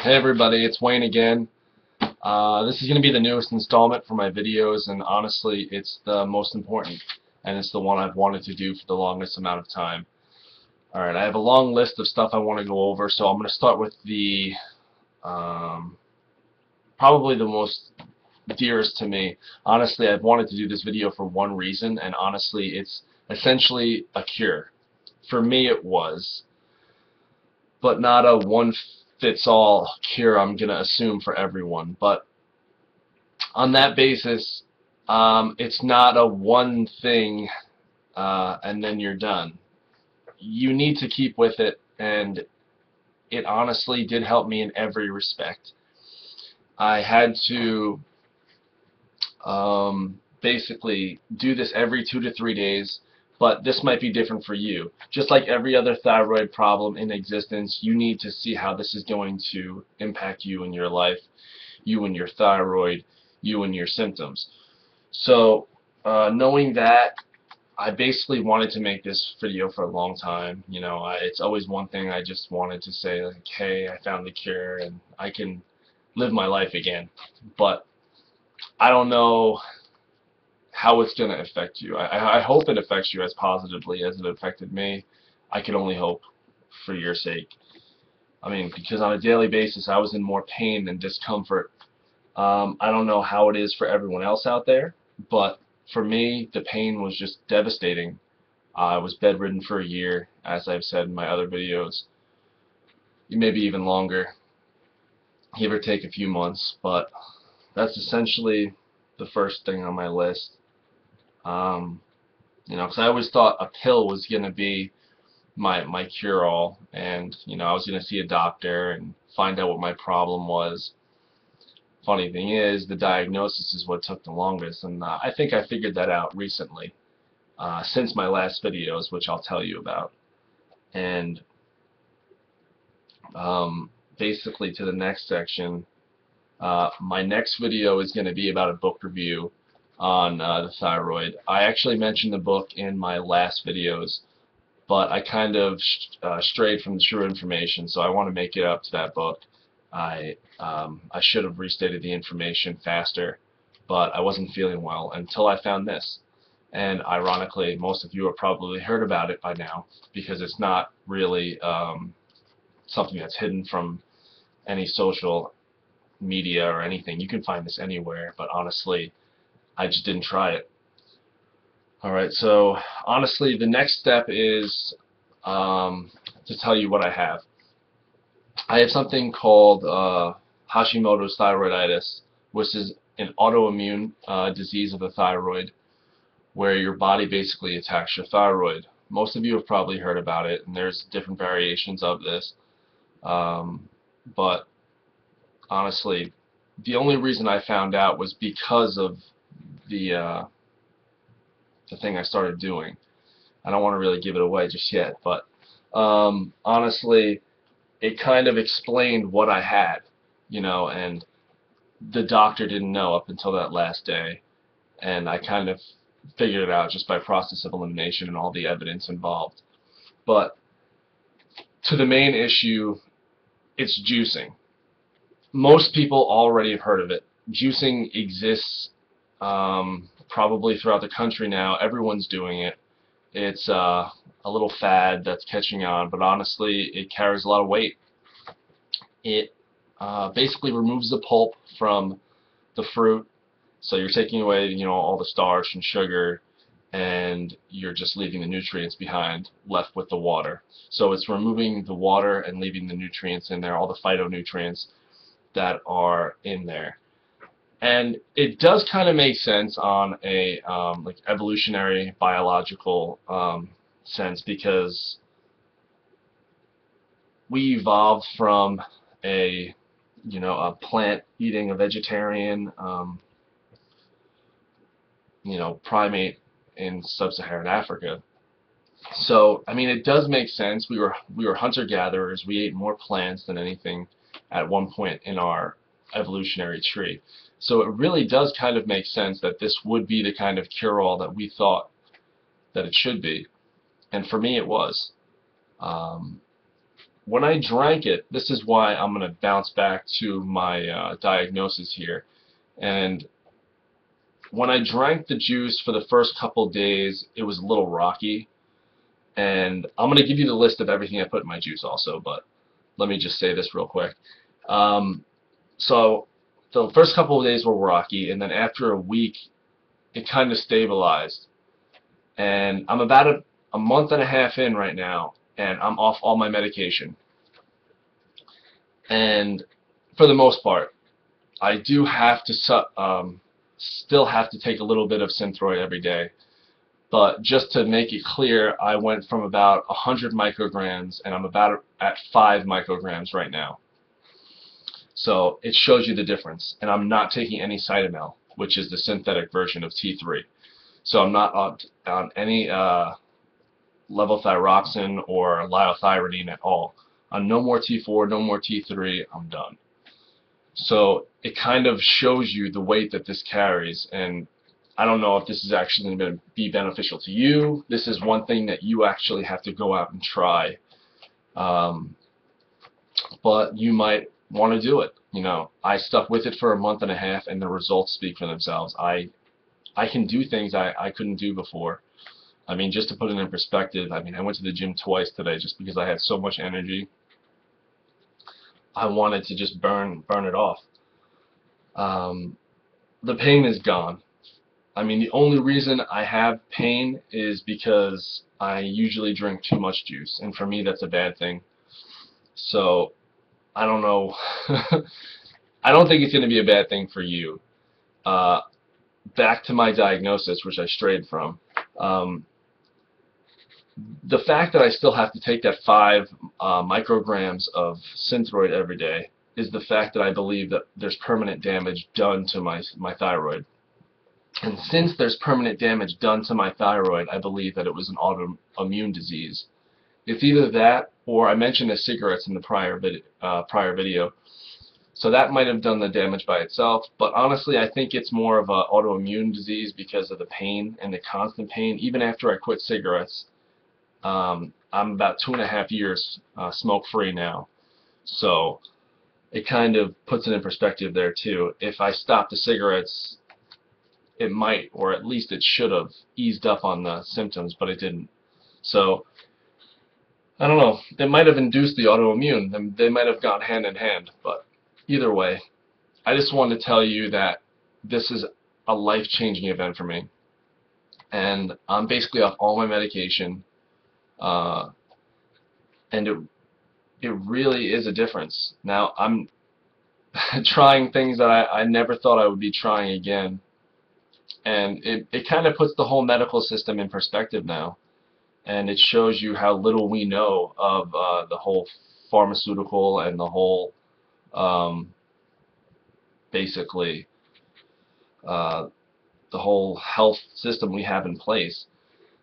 Hey everybody, it's Wayne again. This is going to be the newest installment for my videos, and honestly it's the most important, and it's the one I've wanted to do for the longest amount of time. Alright, I have a long list of stuff I want to go over, so I'm going to start with the probably the most dearest to me. Honestly, I've wanted to do this video for one reason, and honestly it's essentially a cure. For me it was, but not a one-fits-all cure I'm going to assume for everyone. But on that basis, it's not a one thing and then you're done. You need to keep with it, and it honestly did help me in every respect. I had to basically do this every 2 to 3 days, but this might be different for you. Just like every other thyroid problem in existence, you need to see how this is going to impact you in your life, you and your thyroid, you and your symptoms. So knowing that, I basically wanted to make this video for a long time. You know, it's always one thing I just wanted to say, like, hey, I found the cure and I can live my life again. But I don't know how it's going to affect you. I hope it affects you as positively as it affected me. I can only hope for your sake. I mean, because on a daily basis I was in more pain and discomfort. I don't know how it is for everyone else out there, but for me, the pain was just devastating. I was bedridden for a year, as I've said in my other videos. Maybe even longer, give or take a few months, but that's essentially the first thing on my list. You know, because I always thought a pill was going to be my cure-all, and you know, I was going to see a doctor and find out what my problem was. Funny thing is, the diagnosis is what took the longest, and I think I figured that out recently, since my last videos, which I'll tell you about. And basically, to the next section, my next video is going to be about a book review on the thyroid. I actually mentioned the book in my last videos, but I kind of strayed from the true information, so I want to make it up to that book. I should have restated the information faster, but I wasn't feeling well until I found this. And ironically, most of you have probably heard about it by now, because it's not really something that's hidden from any social media or anything. You can find this anywhere, but honestly, I just didn't try it. Alright, so honestly, the next step is to tell you what I have. I have something called Hashimoto's thyroiditis, which is an autoimmune disease of the thyroid, where your body basically attacks your thyroid. Most of you have probably heard about it, and there's different variations of this. But honestly, the only reason I found out was because of the thing I started doing. I don't want to really give it away just yet, but honestly, it kind of explained what I had, you know, and the doctor didn't know up until that last day, and I kind of figured it out just by process of elimination and all the evidence involved. But to the main issue, it's juicing. Most people already have heard of it. Juicing exists probably throughout the country now. Everyone's doing it. It's a little fad that's catching on, but honestly, it carries a lot of weight. It basically removes the pulp from the fruit, so you're taking away, you know, all the starch and sugar, and you're just leaving the nutrients behind, left with the water. So it's removing the water and leaving the nutrients in there, all the phytonutrients that are in there. And it does kind of make sense on a like evolutionary biological sense, because we evolved from a plant eating, a vegetarian primate in sub-Saharan Africa. So I mean, it does make sense. We were hunter-gatherers. We ate more plants than anything at one point in our evolutionary tree. So it really does kind of make sense that this would be the kind of cure-all that we thought that it should be. And for me it was. when I drank it, this is why I'm going to bounce back to my diagnosis here. And when I drank the juice for the first couple days, it was a little rocky. And I'm going to give you the list of everything I put in my juice also, but let me just say this real quick. Um, so the first couple of days were rocky, and then after a week, it kind of stabilized. And I'm about a month and a half in right now, and I'm off all my medication. And for the most part, I do have to still have to take a little bit of Synthroid every day. But just to make it clear, I went from about 100 micrograms, and I'm about at 5 micrograms right now. So it shows you the difference. And I'm not taking any Cytomel, which is the synthetic version of T3. So I'm not on any levothyroxine or liothyronine at all. No more T4, no more T3, I'm done. So it kind of shows you the weight that this carries, and I don't know if this is actually going to be beneficial to you. This is one thing that you actually have to go out and try. But you might want to do it. You know, I stuck with it for a month and a half, and the results speak for themselves. I can do things I couldn't do before. I mean, just to put it in perspective, I mean, I went to the gym twice today just because I had so much energy. I wanted to just burn it off. The pain is gone. I mean, the only reason I have pain is because I usually drink too much juice, and for me that's a bad thing. So, I don't know. I don't think it's going to be a bad thing for you. Back to my diagnosis, which I strayed from. The fact that I still have to take that 5 micrograms of Synthroid every day is the fact that I believe that there's permanent damage done to my thyroid. And since there's permanent damage done to my thyroid, I believe that it was an autoimmune disease. It's either that, or I mentioned the cigarettes in the prior video. So that might have done the damage by itself, but honestly I think it's more of an autoimmune disease because of the pain and the constant pain. Even after I quit cigarettes, I'm about 2.5 years smoke-free now. So it kind of puts it in perspective there too. If I stopped the cigarettes, it might, or at least it should have, eased up on the symptoms, but it didn't. So, I don't know. It might have induced the autoimmune. They might have gone hand in hand, but either way, I just wanted to tell you that this is a life-changing event for me. And I'm basically off all my medication, and it really is a difference. Now, I'm trying things that I never thought I would be trying again. And it kind of puts the whole medical system in perspective now. And it shows you how little we know of the whole pharmaceutical and the whole, basically, the whole health system we have in place.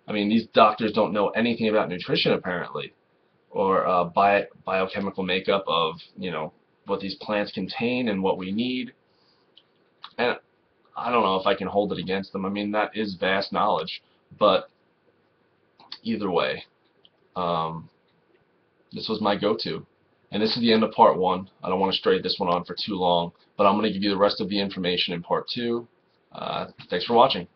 I mean, these doctors don't know anything about nutrition, apparently, or biochemical makeup of, you know, what these plants contain and what we need. And I don't know if I can hold it against them. I mean, that is vast knowledge. But either way, this was my go-to. And this is the end of part 1. I don't want to stray this one on for too long, but I'm going to give you the rest of the information in part 2. Thanks for watching.